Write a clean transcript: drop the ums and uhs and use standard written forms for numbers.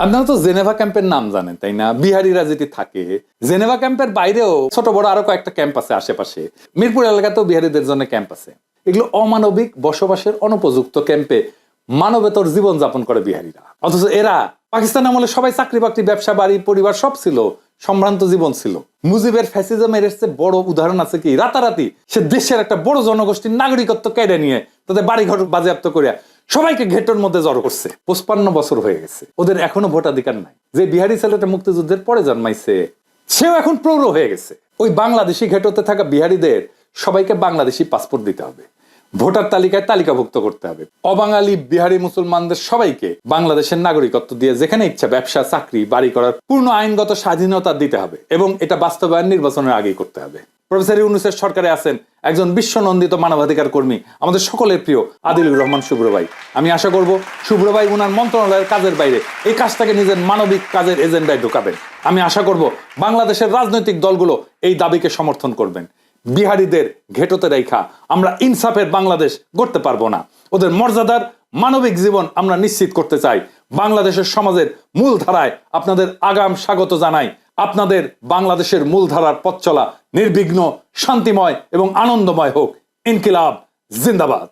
আপনারা তো জেনেভা ক্যাম্পের নাম জানেন তাই না? বিহারিরা যেটি থাকে জেনেভা ক্যাম্পের বাইরেও ছোট বড় আরো কয়েকটা ক্যাম্প আছে আশেপাশে। মিরপুর এলাকাতেও বিহারিদের জন্য ক্যাম্প আছে। এগুলো অমানবিক বসবাসের অনুপযুক্ত ক্যাম্পে মানবেতর জীবন যাপন করে বিহারিরা। অথচ এরা পাকিস্তান আমলে সবাই চাকরি বাকরি ব্যবসা বাড়ি পরিবার সব ছিল, সম্ভ্রান্ত জীবন ছিল। মুজিবের ফ্যাসিজমের এর চেয়ে বড় উদাহরণ আছে কি? রাতারাতি সে দেশের একটা বড় জনগোষ্ঠীর নাগরিকত্ব কেড়ে নিয়ে তাদের বাড়িঘর বাজেয়াপ্ত করে সবাইকে ঘেটর মধ্যে জড়ো করছে। 55 বছর হয়ে গেছে, ওদের এখনো ভোটাধিকার নাই। যে বিহারি ছেলেটা মুক্তিযুদ্ধের পরে জন্মাইছে সেও এখন প্রৌঢ় হয়ে গেছে। ওই বাংলাদেশি ঘেটতে থাকা বিহারিদের সবাইকে বাংলাদেশি পাসপোর্ট দিতে হবে, ভোটার তালিকায় তালিকাভুক্ত করতে হবে। অবাঙালি বিহারি মুসলমানদের সবাইকে বাংলাদেশের নাগরিকত্ব দিয়ে যেখানে ইচ্ছা ব্যবসা চাকরি বাড়ি করার পূর্ণ আইনগত স্বাধীনতা দিতে হবে এবং এটা বাস্তবায়ন নির্বাচনের আগেই করতে হবে। প্রফেসর ইউনূসের সরকারে আছেন একজন বিশ্বনন্দিত মানবাধিকার কর্মী, আমাদের সকলের প্রিয় আদিলুর রহমান শুভ্র ভাই। আমি আশা করব শুভ্র ভাই উনার মন্ত্রণালয়ের কাজের বাইরে এই কাজটাকে নিজের মানবিক কাজের এজেন্ডায় ঢোকাবেন। আমি আশা করব বাংলাদেশের রাজনৈতিক দলগুলো এই দাবিকে সমর্থন করবেন। বিহারিদের ঘেটতে রেখা আমরা ইনসাফের বাংলাদেশ গড়তে পারবো না। ওদের মর্যাদার মানবিক জীবন আমরা নিশ্চিত করতে চাই। বাংলাদেশের সমাজের মূল ধারায় আপনাদের আগাম স্বাগত জানাই। আপনাদের বাংলাদেশের মূলধারার পথ চলা নির্বিঘ্ন, শান্তিময় এবং আনন্দময় হোক। ইনকিলাব জিন্দাবাদ।